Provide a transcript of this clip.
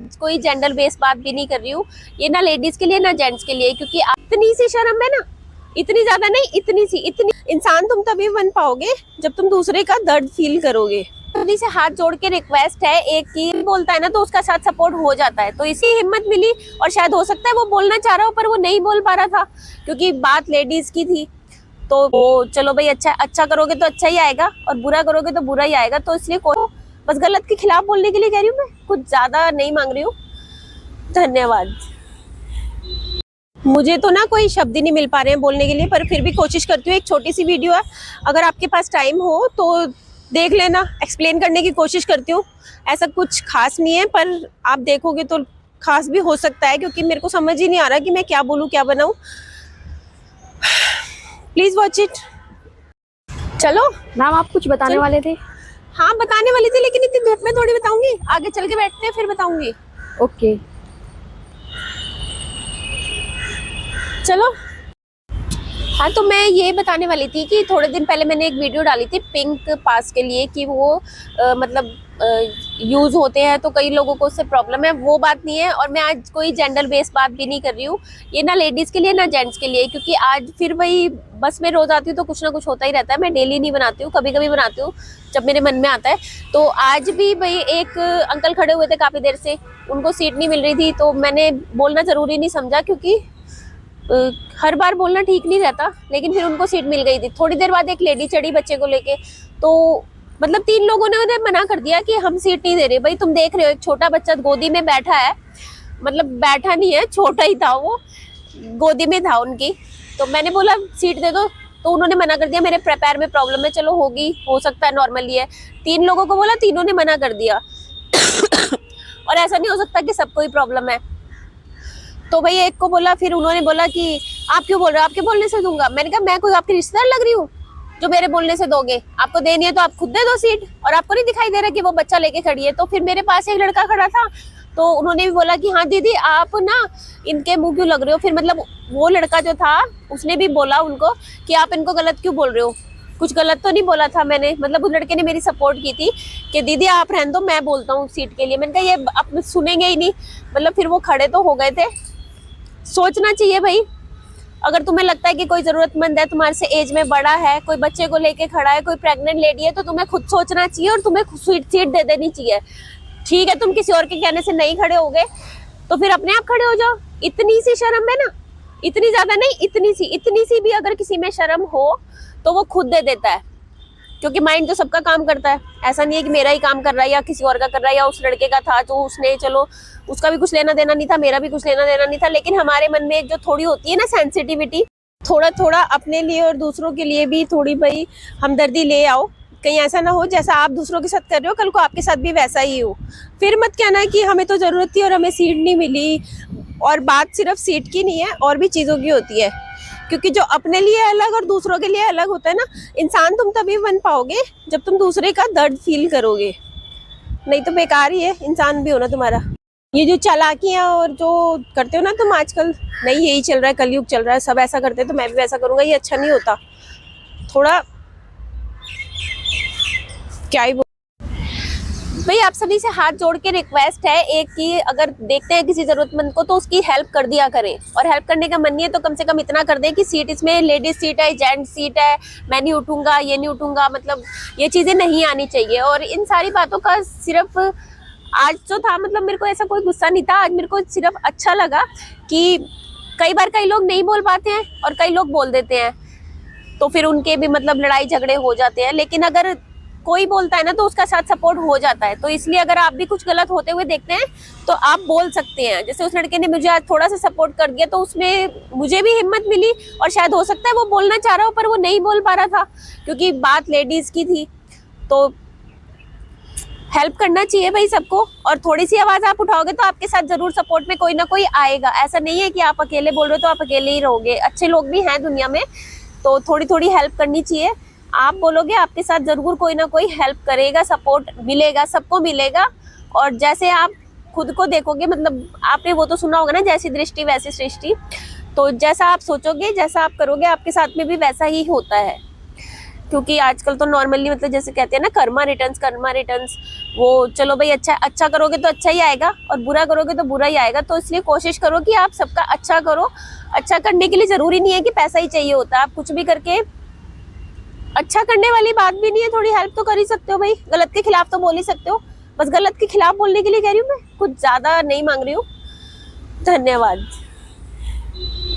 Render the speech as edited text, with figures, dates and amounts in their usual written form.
कोई gender based बात भी नहीं कर रही हूँ, ये ना लेडीज के लिए ना जेंट्स के लिए, क्योंकि इतनी सी शर्म है ना, इतनी ज्यादा नहीं, इतनी सी, इतनी इंसान तुम तभी बन पाओगे जब तुम दूसरे का दर्द फील करोगे। सभी से हाथ जोड़ के रिक्वेस्ट है, एक की बोलता है ना तो उसका साथ सपोर्ट हो जाता है, तो इसी हिम्मत मिली। और शायद हो सकता है वो बोलना चाह रहा हो पर वो नहीं बोल पा रहा था क्योंकि बात लेडीज की थी। तो वो चलो भाई, अच्छा करोगे तो अच्छा ही आएगा और बुरा करोगे तो बुरा ही आएगा, तो इसलिए कोई बस गलत के खिलाफ बोलने के लिए कह रही हूँ, मैं कुछ ज्यादा नहीं मांग रही हूँ। धन्यवाद। मुझे तो ना कोई शब्द ही नहीं मिल पा रहे हैं बोलने के लिए, पर फिर भी कोशिश करती हूँ। एक छोटी सी वीडियो है, अगर आपके पास टाइम हो तो देख लेना, एक्सप्लेन करने की कोशिश करती हूँ। ऐसा कुछ खास नहीं है, पर आप देखोगे तो खास भी हो सकता है, क्योंकि मेरे को समझ ही नहीं आ रहा कि मैं क्या बोलूँ क्या बनाऊँ। Please watch it. चलो मैम, आप कुछ बताने वाले थे? हाँ, बताने वाली थी, लेकिन इतनी धूप में थोड़ी बताऊंगी, आगे चल के बैठते हैं फिर बताऊंगी। ओके। चलो। हाँ, तो मैं ये बताने वाली थी कि थोड़े दिन पहले मैंने एक वीडियो डाली थी पिंक पास के लिए कि वो मतलब यूज़ होते हैं तो कई लोगों को उससे प्रॉब्लम है, वो बात नहीं है। और मैं आज कोई जेंडर बेस्ड बात भी नहीं कर रही हूँ, ये ना लेडीज़ के लिए ना जेंट्स के लिए, क्योंकि आज फिर वही बस में रोज़ आती हूँ तो कुछ ना कुछ होता ही रहता है। मैं डेली नहीं बनाती हूँ, कभी कभी बनाती हूँ जब मेरे मन में आता है। तो आज भी भाई एक अंकल खड़े हुए थे काफ़ी देर से, उनको सीट नहीं मिल रही थी, तो मैंने बोलना ज़रूरी नहीं समझा, क्योंकि हर बार बोलना ठीक नहीं रहता। लेकिन फिर उनको सीट मिल गई थी। थोड़ी देर बाद एक लेडी चढ़ी बच्चे को लेके, तो मतलब 3 लोगों ने उन्हें मना कर दिया कि हम सीट नहीं दे रहे। भाई तुम देख रहे हो एक छोटा बच्चा गोदी में बैठा है, मतलब बैठा नहीं है, छोटा ही था वो, गोदी में था उनकी। तो मैंने बोला सीट दे दो, तो उन्होंने मना कर दिया। मेरे पैर में प्रॉब्लम है, चलो होगी, हो सकता है नॉर्मली है। 3 लोगों को बोला, तीनों ने मना कर दिया। और ऐसा नहीं हो सकता कि सबको ही प्रॉब्लम है। तो भाई एक को बोला, फिर उन्होंने बोला कि आप क्यों बोल रहे हो, आपके बोलने से दूंगा। मैंने कहा मैं कोई आपकी रिश्तेदार लग रही हूँ जो मेरे बोलने से दोगे? आपको देनी है तो आप खुद दे दो सीट, और आपको नहीं दिखाई दे रहा कि वो बच्चा लेके खड़ी है? तो फिर मेरे पास एक लड़का खड़ा था, तो उन्होंने भी बोला कि हाँ दीदी आप ना इनके मुंह क्यों लग रहे हो। फिर मतलब वो लड़का जो था उसने भी बोला उनको कि आप इनको गलत क्यों बोल रहे हो। कुछ गलत तो नहीं बोला था मैंने, मतलब उस लड़के ने मेरी सपोर्ट की थी कि दीदी आप रहने दो, मैं बोलता हूँ सीट के लिए। मैंने कहा ये अब सुनेंगे ही नहीं। मतलब फिर वो खड़े तो हो गए थे। सोचना चाहिए भाई, अगर तुम्हें लगता है कि कोई जरूरतमंद है, तुम्हारे से एज में बड़ा है, कोई बच्चे को लेके खड़ा है, कोई प्रेग्नेंट लेडी है, तो तुम्हें खुद सोचना चाहिए और तुम्हें सीट दे देनी चाहिए। ठीक है, तुम किसी और के कहने से नहीं खड़े हो गए तो फिर अपने आप खड़े हो जाओ। इतनी सी शर्म है ना, इतनी ज्यादा नहीं, इतनी सी भी अगर किसी में शर्म हो तो वो खुद दे देता है, क्योंकि माइंड तो सबका काम करता है। ऐसा नहीं है कि मेरा ही काम कर रहा है या किसी और का कर रहा है, या उस लड़के का था जो उसने, चलो उसका भी कुछ लेना देना नहीं था, मेरा भी कुछ लेना देना नहीं था। लेकिन हमारे मन में एक जो थोड़ी होती है ना सेंसिटिविटी, थोड़ा थोड़ा अपने लिए और दूसरों के लिए भी थोड़ी भाई हमदर्दी ले आओ। कहीं ऐसा ना हो जैसा आप दूसरों के साथ कर रहे हो कल को आपके साथ भी वैसा ही हो। फिर मत कहना कि हमें तो जरूरत थी और हमें सीट नहीं मिली। और बात सिर्फ सीट की नहीं है, और भी चीजों की होती है, क्योंकि जो अपने लिए अलग और दूसरों के लिए अलग होता है ना, इंसान तुम तभी बन पाओगे जब तुम दूसरे का दर्द फील करोगे, नहीं तो बेकार ही है इंसान भी होना तुम्हारा। ये जो चालाकियां और जो करते हो ना तुम आजकल, नहीं यही चल रहा है, कलयुग चल रहा है, सब ऐसा करते हैं तो मैं भी वैसा करूंगा, ये अच्छा नहीं होता। थोड़ा क्या ही भाई, आप सभी से हाथ जोड़ के रिक्वेस्ट है एक कि अगर देखते हैं किसी जरूरतमंद को तो उसकी हेल्प कर दिया करें। और हेल्प करने का मन नहीं है तो कम से कम इतना कर दे कि सीट इसमें लेडीज सीट है, जेंट्स सीट है, मैं नहीं उठूंगा, ये नहीं उठूंगा, मतलब ये चीजें नहीं आनी चाहिए। और इन सारी बातों का सिर्फ आज जो था, मतलब मेरे को ऐसा कोई गुस्सा नहीं था, आज मेरे को सिर्फ अच्छा लगा कि कई बार कई लोग नहीं बोल पाते हैं और कई लोग बोल देते हैं, तो फिर उनके भी मतलब लड़ाई झगड़े हो जाते हैं। लेकिन अगर कोई बोलता है ना तो उसका साथ सपोर्ट हो जाता है। तो इसलिए अगर आप भी कुछ गलत होते हुए देखते हैं तो आप बोल सकते हैं। जैसे उस लड़के ने मुझे आज थोड़ा सा सपोर्ट कर दिया तो उसमें मुझे भी हिम्मत मिली। और शायद हो सकता है वो बोलना चाह रहा हो पर वो नहीं बोल पा रहा था क्योंकि बात लेडीज की थी। तो हेल्प करना चाहिए भाई सबको, और थोड़ी सी आवाज आप उठाओगे तो आपके साथ जरूर सपोर्ट में कोई ना कोई आएगा। ऐसा नहीं है कि आप अकेले बोल रहे हो तो आप अकेले ही रहोगे, अच्छे लोग भी हैं दुनिया में। तो थोड़ी थोड़ी हेल्प करनी चाहिए। आप बोलोगे आपके साथ जरूर कोई ना कोई हेल्प करेगा, सपोर्ट मिलेगा, सबको मिलेगा। और जैसे आप खुद को देखोगे, मतलब आपने वो तो सुना होगा ना, जैसी दृष्टि वैसी सृष्टि। तो जैसा आप सोचोगे, जैसा आप करोगे, आपके साथ में भी वैसा ही होता है। क्योंकि आजकल तो नॉर्मली मतलब जैसे कहते हैं ना कर्मा रिटर्न्स, वो चलो भाई अच्छा करोगे तो अच्छा ही आएगा और बुरा करोगे तो बुरा ही आएगा। तो इसलिए कोशिश करो कि आप सबका अच्छा करो। अच्छा करने के लिए जरूरी नहीं है कि पैसा ही चाहिए होता, आप कुछ भी करके, अच्छा करने वाली बात भी नहीं है, थोड़ी हेल्प तो कर ही सकते हो भाई। गलत के खिलाफ तो बोल ही सकते हो, बस गलत के खिलाफ बोलने के लिए कह रही हूँ मैं, कुछ ज्यादा नहीं मांग रही हूँ। धन्यवाद।